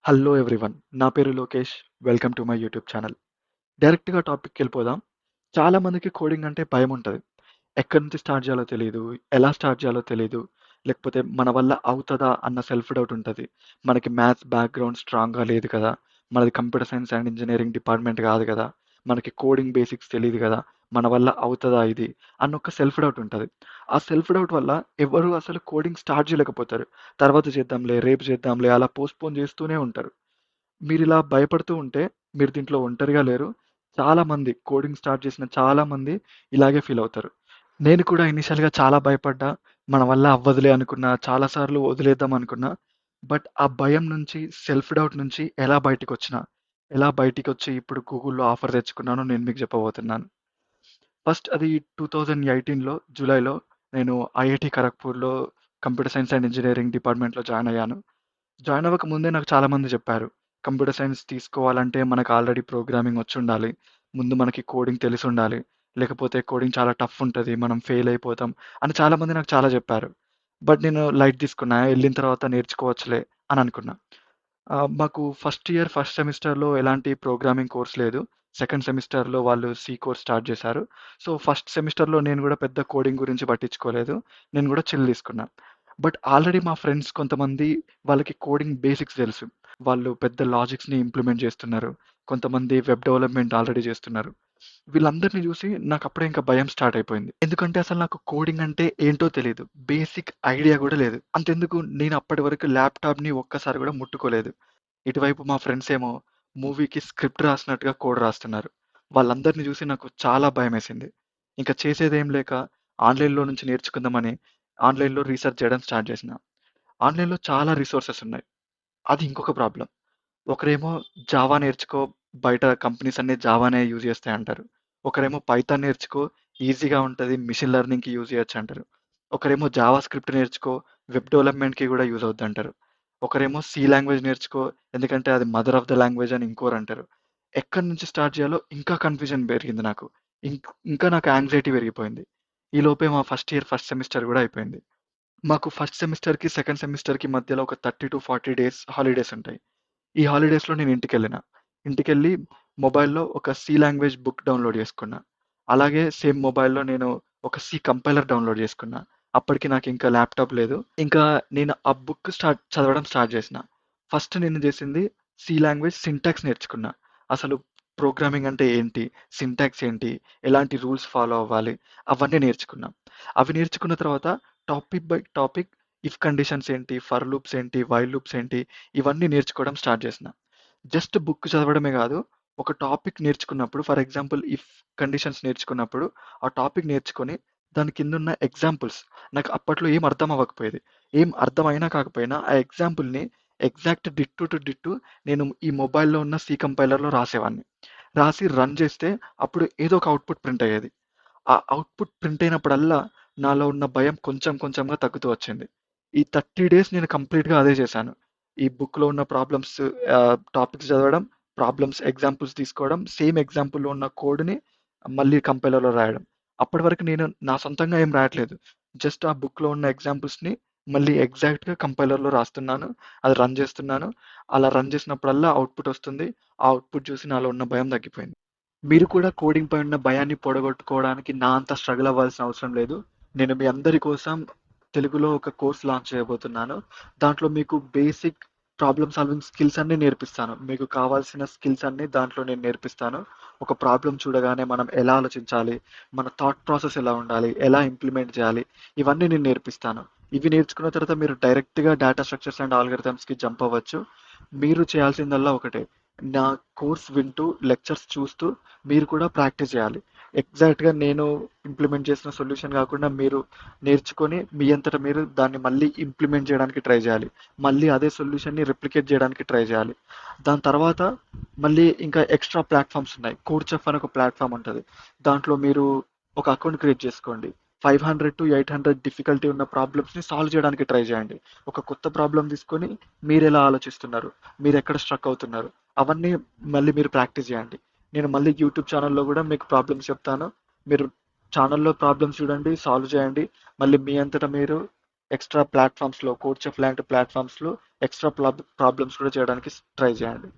Hello everyone. నా పేరు Lokesh. Welcome to my YouTube channel. డైరెక్ట్‌గా టాపిక్‌కెళ్ళిపోదాం. చాలా మందికి కోడింగ్ అంటే భయముంటది. ఎక్కడి నుంచి స్టార్ట్ చేయాలో తెలీదు. ఎలా స్టార్ట్ చేయాలో తెలీదు. లేకపోతే మన వల్ల అవుతదా అన్న సెల్ఫ్ డౌట్ ఉంటది. మనకి మ్యాథ్స్ బ్యాక్‌గ్రౌండ్ స్ట్రాంగ్‌గా లేదు కదా! మనది computer science and engineering department కాదు కదా! మనకి కోడింగ్ బేసిక్స్ తెలీదు కదా! మన వల్ల అవుతదా ఇది? అన్న ఒక సెల్ఫ్ డౌట్ ఉంటది. ఆ సెల్ఫ్ డౌట్ వల్ల ఎవరు అసలు కోడింగ్ స్టార్ట్ చేయలేకపోతారు. తర్వాత చేద్దాంలే, రేపు చేద్దాంలే అలా పోస్ట్‌పోన్ చేస్తూనే ఉంటారు. మీరిలా భయపడుతూ ఉంటే, మీరు దీంట్లో ఒంటరిగా లేరు. చాలామంది కోడింగ్ స్టార్ట్ చేసిన చాలామంది ఇలాగే ఫీల్ అవుతారు. నేను కూడా ఇనీషియల్‌గా చాలా భయపడ్డా. మన వల్ల అవ్వదులే అనుకున్నా. చాలా సార్లు వదిలేద్దాం అనుకున్నా. బట్ ఆ భయం నుంచి, సెల్ఫ్ డౌట్ నుంచి ఎలా బయటికొచ్చినా, ఎలా బయటికొచ్చి ఇప్పుడు గూగుల్‌లో ఆఫర్ తెచ్చుకున్నానో నేను మీకు చెప్పబోతున్నాను. ఫస్ట్ అది 2018లో జూలైలో నేను ఐఐటీ ఖరగ్‌పూర్‌లో కంప్యూటర్ సైన్స్ అండ్ ఇంజినీరింగ్ డిపార్ట్మెంట్‌లో జాయిన్ అయ్యాను. జాయిన్ అవ్వక ముందే నాకు చాలామంది చెప్పారు. కంప్యూటర్ సైన్స్ తీసుకోవాలంటే మనకు ఆల్రెడీ ప్రోగ్రామింగ్ వచ్చుండాలి. ముందు మనకి కోడింగ్ తెలిసుండాలి. లేకపోతే కోడింగ్ చాలా టఫ్ ఉంటది. మనం ఫెయిల్ అయిపోతాం అని చాలామంది నాకు చాలా చెప్పారు. బట్ నేను లైట్ తీసుకున్నా. ఎళ్ళిన తర్వాత నేర్చుకోవచ్చులే అని అనుకున్నా. మాకు ఫస్ట్ ఇయర్ ఫస్ట్ సెమిస్టర్‌లో ఎలాంటి ప్రోగ్రామింగ్ కోర్స్ లేదు. సెకండ్ సెమిస్టర్‌లో వాళ్ళు సి కోర్స్ స్టార్ట్ చేశారు. సో, ఫస్ట్ సెమిస్టర్‌లో నేను కూడా పెద్ద కోడింగ్ గురించి పట్టించుకోలేదు. నేను కూడా చిల్ తీసుకున్నా. బట్ ఆల్రెడీ మా ఫ్రెండ్స్ కొంతమంది వాళ్ళకి కోడింగ్ బేసిక్స్ తెలుసు. వాళ్ళు పెద్ద లాజిక్స్‌ని ఇంప్లిమెంట్ చేస్తున్నారు. కొంతమంది వెబ్ డెవలప్‌మెంట్ ఆల్రెడీ చేస్తున్నారు. వీళ్ళందరిని చూసి నాకప్పుడే ఇంకా భయం స్టార్ట్ అయిపోయింది. ఎందుకంటే అసలు నాకు కోడింగ్ అంటే ఏంటో తెలీదు. బేసిక్ ఐడియా గూడా లేదు. అంతెందుకు నేను అప్పటి వరకు ల్యాప్‌టాప్‌ని ఒక్కసారి గూడా ముట్టుకోలేదు. ఇటువైపు మా ఫ్రెండ్స్ ఏమో మూవీకి స్క్రిప్ట్ రాసినట్టుగా కోడ్ రాస్తున్నారు. వాళ్ళందరిని చూసి నాకు చాలా భయమేసింది. ఇంక చేసేదేం లేక ఆన్‌లైన్‌లో నుంచి నేర్చుకుందామని ఆన్‌లైన్‌లో రీసెర్చ్ చేయడం స్టార్ట్ చేసిన. ఆన్‌లైన్‌లో చాలా రిసోర్సెస్ ఉన్నాయి. అది ఇంకొక ప్రాబ్లమ్. ఒకరేమో జావా నేర్చుకో, బయట కంపెనీస్ అన్నీ జావానే యూజ్ చేస్తాయంటారు. ఒకరేమో పైథాన్ నేర్చుకో, ఈజీగా ఉంటది. మెషిన్ లెర్నింగ్‌కి యూజ్ చేయొచ్చంటారు. ఒకరేమో జావా స్క్రిప్ట్ నేర్చుకో, వెబ్ డెవలప్‌మెంట్‌కి కూడా యూజ్ అవుద్దంటారు. ఒకరేమో సి లాంగ్వేజ్ నేర్చుకో, ఎందుకంటే అది మదర్ ఆఫ్ ద లాంగ్వేజ్ అని ఇంకోరంటారు. ఎక్కడి నుంచి స్టార్ట్ చేయాలో ఇంకా కన్‌ఫ్యూజన్ పెరిగింది నాకు. ఇంకా నాకు యాంగ్జైటీ పెరిగిపోయింది. ఈలోపే మా ఫస్ట్ ఇయర్ ఫస్ట్ సెమిస్టర్ కూడా అయిపోయింది. మాకు ఫస్ట్ సెమిస్టర్‌కి, సెకండ్ సెమిస్టర్‌కి మధ్యలో ఒక 30-40 డేస్ హాలిడేస్ ఉంటాయి. ఈ హాలిడేస్‌లో నేను ఇంటికెళ్ళిన. ఇంటికెళ్ళి మొబైల్‌లో ఒక సి లాంగ్వేజ్ బుక్ డౌన్‌లోడ్ చేసుకున్నా. అలాగే సేమ్ మొబైల్‌లో నేను ఒక సి కంపైలర్ డౌన్‌లోడ్ చేసుకున్నా. అప్పటికి నాకింకా ల్యాప్‌టాప్ లేదు. ఇంకా నేను ఆ బుక్ చదవడం స్టార్ట్ చేసిన. ఫస్ట్ నేను చేసింది సి లాంగ్వేజ్ సింటాక్స్ నేర్చుకున్నా. అసలు ప్రోగ్రామింగ్ అంటే ఏంటి? సింటాక్స్ ఏంటి? ఎలాంటి రూల్స్ ఫాలో అవ్వాలి? అవన్నీ నేర్చుకున్నా. అవి నేర్చుకున్న తర్వాత topic by topic if conditions ఏంటి? ఫర్ లూప్స్ ఏంటి? వైల్ లూప్స్ ఏంటి? ఇవన్నీ నేర్చుకోవడం స్టార్ట్ చేసిన. జస్ట్ బుక్ చదవడమే కాదు, ఒక టాపిక్ నేర్చుకున్నప్పుడు ఫర్ ఎగ్జాంపుల్ ఇఫ్ కండిషన్స్ నేర్చుకున్నప్పుడు, ఆ టాపిక్ నేర్చుకొని దాని కిందున్న ఎగ్జాంపుల్స్ నాకు అప్పట్లో ఏం అర్థం అవ్వకపోయేది. ఏం అర్థమైనా కాకపోయినా ఆ ఎగ్జాంపుల్‌ని ఎగ్జాక్ట్ డిట్టో టు డిట్టో నేను ఈ మొబైల్‌లో ఉన్న సి కంపైలర్‌లో రాసేవాడిని. రాసి రన్ చేస్తే అప్పుడు ఏదో ఒక అవుట్‌పుట్ ప్రింట్ అయ్యేది. ఆ అవుట్‌పుట్ ప్రింట్ అయినప్పుడల్లా నాలో ఉన్న భయం కొంచెం కొంచెంగా తగ్గుతూ వచ్చింది. ఈ 30 డేస్ నేను కంప్లీట్‌గా అదే చేశాను. ఈ బుక్‌లో ఉన్న ప్రాబ్లమ్స్ టాపిక్స్ చదవడం, ప్రాబ్లమ్స్ ఎగ్జాంపుల్స్ తీసుకోవడం, సేమ్ ఎగ్జాంపుల్‌లో ఉన్న కోడ్‌ని మళ్ళీ కంపైలర్‌లో రాయడం. అప్పటి వరకు నేను నా సొంతంగా ఏం రాయట్లేదు. జస్ట్ ఆ బుక్‌లో ఉన్న ఎగ్జాంపుల్స్‌ని మళ్ళీ ఎగ్జాక్ట్‌గా కంపైలర్‌లో రాస్తున్నాను. అది రన్ చేస్తున్నాను. అలా రన్ చేసినప్పుడల్లా అవుట్‌పుట్ వస్తుంది. ఆ అవుట్‌పుట్ చూసి నాలో ఉన్న భయం తగ్గిపోయింది. మీరు కూడా కోడింగ్ పై ఉన్న భయాన్ని పోగొట్టుకోవడానికి నా అంత స్ట్రగుల్ అవ్వాల్సిన అవసరం లేదు. నేను మీ అందరి కోసం తెలుగులో ఒక కోర్స్ లాంచ్ చేయబోతున్నాను. దాంట్లో మీకు బేసిక్ ప్రాబ్లమ్ సాల్వింగ్ స్కిల్స్ అన్నీ నేర్పిస్తాను. మీకు కావాల్సిన స్కిల్స్ అన్నీ దాంట్లో నేను నేర్పిస్తాను. ఒక ప్రాబ్లమ్ చూడగానే మనం ఎలా ఆలోచించాలి, మన థాట్ ప్రాసెస్ ఎలా ఉండాలి, ఎలా ఇంప్లిమెంట్ చేయాలి, ఇవన్నీ నేను నేర్పిస్తాను. ఇవి నేర్చుకున్న తర్వాత మీరు డైరెక్ట్‌గా డేటా స్ట్రక్చర్స్ అండ్ ఆల్గోరిథమ్స్‌కి జంప్ అవ్వచ్చు. మీరు చేయాల్సిందల్లా ఒకటే. నా కోర్స్ వింటూ, లెక్చర్స్ చూస్తూ మీరు కూడా ప్రాక్టీస్ చేయాలి. ఎగ్జాక్ట్‌గా నేను ఇంప్లిమెంట్ చేసిన సొల్యూషన్ కాకుండా మీరు నేర్చుకొని మీ అంతట మీరు దాన్ని మళ్ళీ ఇంప్లిమెంట్ చేయడానికి ట్రై చేయాలి. మళ్ళీ అదే సొల్యూషన్‌ని రెప్లికేట్ చేయడానికి ట్రై చేయాలి. దాని తర్వాత మళ్ళీ ఇంకా ఎక్స్‌ట్రా ప్లాట్‌ఫార్మ్స్ ఉన్నాయి. కోడ్‌చెఫ్ అని ఒక ప్లాట్‌ఫార్మ్ ఉంటది. దాంట్లో మీరు ఒక అకౌంట్ క్రియేట్ చేసుకోండి. 500-800 డిఫికల్టీ ఉన్న ప్రాబ్లమ్స్‌ని సాల్వ్ చేయడానికి ట్రై చేయండి. ఒక కొత్త ప్రాబ్లమ్ తీసుకొని మీరెలా ఆలోచిస్తున్నారు? మీరెక్కడ స్ట్రక్ అవుతున్నారు? అవన్నీ మళ్ళీ మీరు ప్రాక్టీస్ చేయండి. నేను మళ్ళీ యూట్యూబ్ ఛానల్‌లో గూడా మీకు ప్రాబ్లమ్స్ చెప్తాను. మీరు ఛానల్‌లో ప్రాబ్లమ్స్ చూడండి, సాల్వ్ చేయండి. మళ్ళీ మీ అంతట మీరు ఎక్స్ట్రా ప్లాట్ఫామ్స్లో కోడ్ చెఫ్ లాంటి ప్లాట్ఫామ్స్లో ఎక్స్ట్రా ప్రాబ్లమ్స్ కూడా చేయడానికి ట్రై చేయండి.